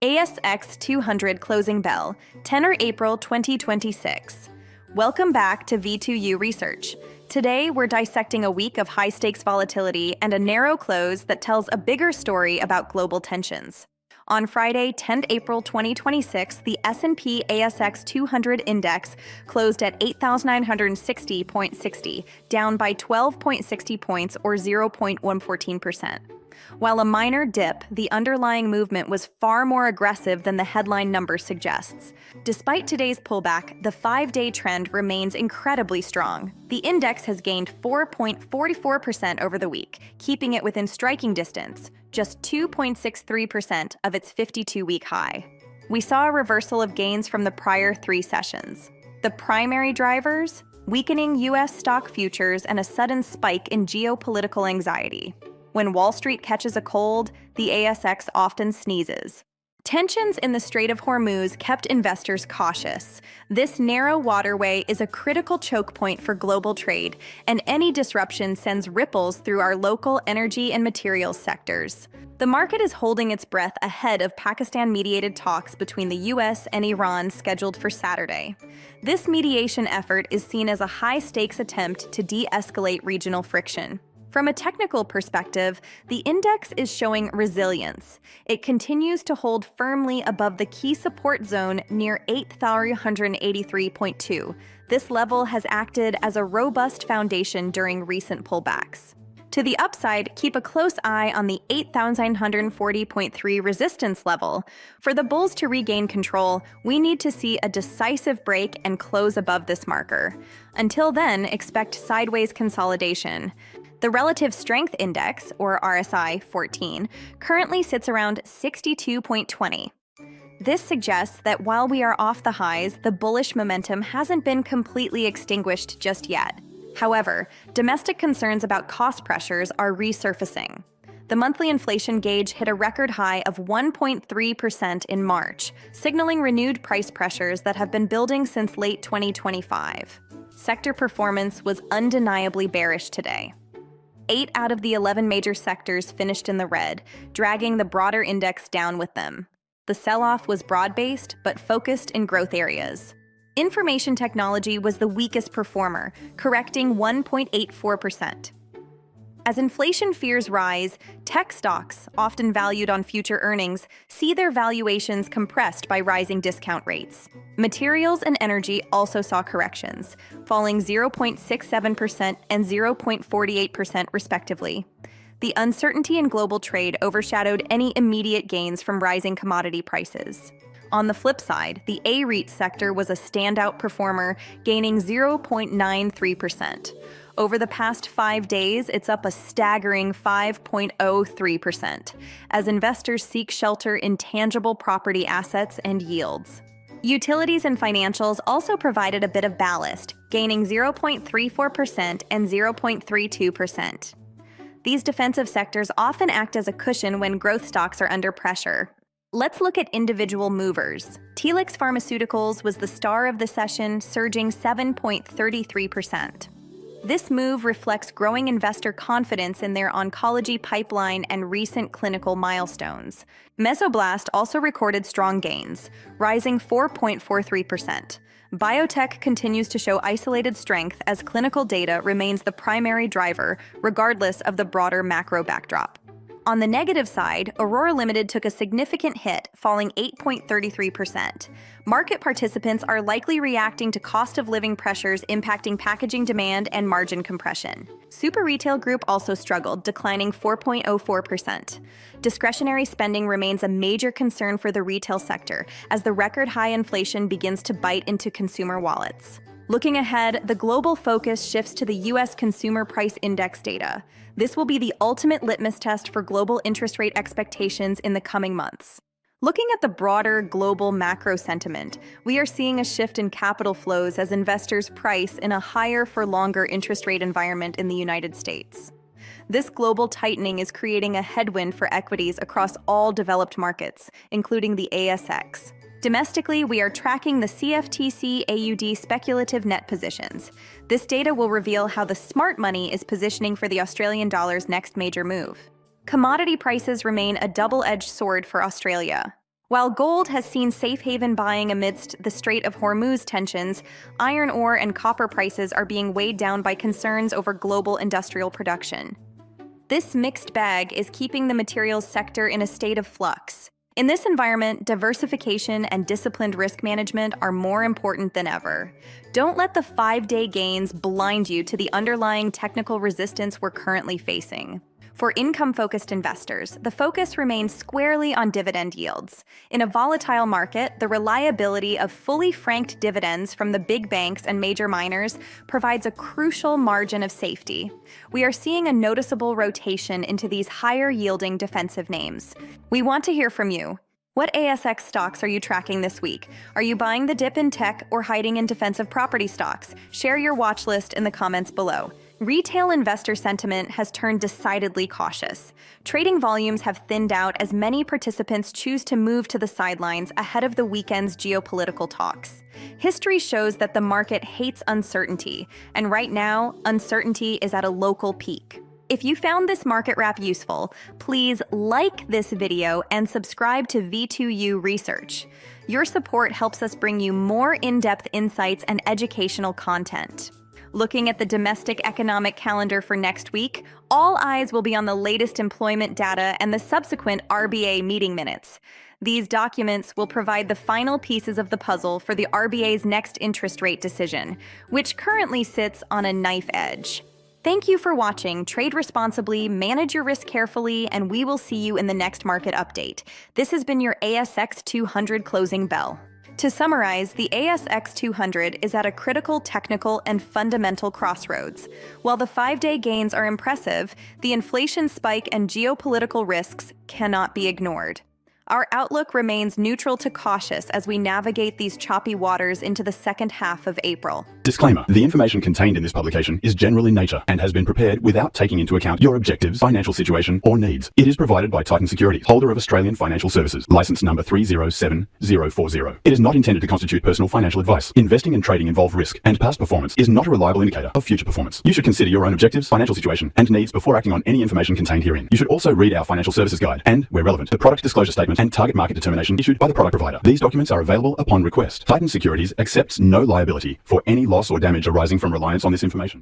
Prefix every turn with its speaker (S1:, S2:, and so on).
S1: ASX 200 closing bell, 10 April 2026. Welcome back to V2U Research. Today, we're dissecting a week of high-stakes volatility and a narrow close that tells a bigger story about global tensions. On Friday, 10 April 2026, the S&P ASX 200 index closed at 8,960.60, down by 12.60 points or 0.114%. While a minor dip, the underlying movement was far more aggressive than the headline number suggests. Despite today's pullback, the 5-day trend remains incredibly strong. The index has gained 4.44% over the week, keeping it within striking distance, just 2.63% of its 52-week high. We saw a reversal of gains from the prior 3 sessions. The primary drivers? Weakening U.S. stock futures and a sudden spike in geopolitical anxiety. When Wall Street catches a cold, the ASX often sneezes. Tensions in the Strait of Hormuz kept investors cautious. This narrow waterway is a critical choke point for global trade, and any disruption sends ripples through our local energy and materials sectors. The market is holding its breath ahead of Pakistan-mediated talks between the U.S. and Iran scheduled for Saturday. This mediation effort is seen as a high-stakes attempt to de-escalate regional friction. From a technical perspective, the index is showing resilience. It continues to hold firmly above the key support zone near 8,183.2. This level has acted as a robust foundation during recent pullbacks. To the upside, keep a close eye on the 8,940.3 resistance level. For the bulls to regain control, we need to see a decisive break and close above this marker. Until then, expect sideways consolidation. The Relative Strength Index, or RSI 14, currently sits around 62.20. This suggests that while we are off the highs, the bullish momentum hasn't been completely extinguished just yet. However, domestic concerns about cost pressures are resurfacing. The monthly inflation gauge hit a record high of 1.3% in March, signaling renewed price pressures that have been building since late 2025. Sector performance was undeniably bearish today. 8 out of the 11 major sectors finished in the red, dragging the broader index down with them. The sell-off was broad-based, but focused in growth areas. Information technology was the weakest performer, correcting 1.84%. As inflation fears rise, tech stocks, often valued on future earnings, see their valuations compressed by rising discount rates. Materials and energy also saw corrections, falling 0.67% and 0.48% respectively. The uncertainty in global trade overshadowed any immediate gains from rising commodity prices. On the flip side, the A-REIT sector was a standout performer, gaining 0.93%. Over the past 5 days, it's up a staggering 5.03%, as investors seek shelter in tangible property assets and yields. Utilities and financials also provided a bit of ballast, gaining 0.34% and 0.32%. These defensive sectors often act as a cushion when growth stocks are under pressure. Let's look at individual movers. Telix Pharmaceuticals was the star of the session, surging 7.33%. This move reflects growing investor confidence in their oncology pipeline and recent clinical milestones. Mesoblast also recorded strong gains, rising 4.43%. Biotech continues to show isolated strength as clinical data remains the primary driver, regardless of the broader macro backdrop. On the negative side, Orora Limited took a significant hit, falling 8.33%. Market participants are likely reacting to cost of living pressures impacting packaging demand and margin compression. Super Retail Group also struggled, declining 4.04%. Discretionary spending remains a major concern for the retail sector as the record high inflation begins to bite into consumer wallets. Looking ahead, the global focus shifts to the U.S. Consumer Price Index data. This will be the ultimate litmus test for global interest rate expectations in the coming months. Looking at the broader global macro sentiment, we are seeing a shift in capital flows as investors price in a higher-for-longer interest rate environment in the United States. This global tightening is creating a headwind for equities across all developed markets, including the ASX. Domestically, we are tracking the CFTC AUD speculative net positions. This data will reveal how the smart money is positioning for the Australian dollar's next major move. Commodity prices remain a double-edged sword for Australia. While gold has seen safe haven buying amidst the Strait of Hormuz tensions, iron ore and copper prices are being weighed down by concerns over global industrial production. This mixed bag is keeping the materials sector in a state of flux. In this environment, diversification and disciplined risk management are more important than ever. Don't let the 5-day gains blind you to the underlying technical resistance we're currently facing. For income-focused investors, the focus remains squarely on dividend yields. In a volatile market, the reliability of fully franked dividends from the big banks and major miners provides a crucial margin of safety. We are seeing a noticeable rotation into these higher-yielding defensive names. We want to hear from you. What ASX stocks are you tracking this week? Are you buying the dip in tech or hiding in defensive property stocks? Share your watch list in the comments below. Retail investor sentiment has turned decidedly cautious. Trading volumes have thinned out as many participants choose to move to the sidelines ahead of the weekend's geopolitical talks. History shows that the market hates uncertainty, and right now, uncertainty is at a local peak. If you found this market wrap useful, please like this video and subscribe to V2U Research. Your support helps us bring you more in-depth insights and educational content. Looking at the domestic economic calendar for next week, all eyes will be on the latest employment data and the subsequent RBA meeting minutes. These documents will provide the final pieces of the puzzle for the RBA's next interest rate decision, which currently sits on a knife edge. Thank you for watching. Trade responsibly, manage your risk carefully, and we will see you in the next market update. This has been your ASX 200 closing bell. To summarize, the ASX 200 is at a critical technical and fundamental crossroads. While the 5-day gains are impressive, the inflation spike and geopolitical risks cannot be ignored. Our outlook remains neutral to cautious as we navigate these choppy waters into the second half of April.
S2: Disclaimer: the information contained in this publication is general in nature and has been prepared without taking into account your objectives, financial situation, or needs. It is provided by Titan Securities, holder of Australian Financial Services, license number 307040. It is not intended to constitute personal financial advice. Investing and trading involve risk, and past performance is not a reliable indicator of future performance. You should consider your own objectives, financial situation, and needs before acting on any information contained herein. You should also read our financial services guide and, where relevant, the product disclosure statement and target market determination issued by the product provider. These documents are available upon request. Titan Securities accepts no liability for any loss or damage arising from reliance on this information.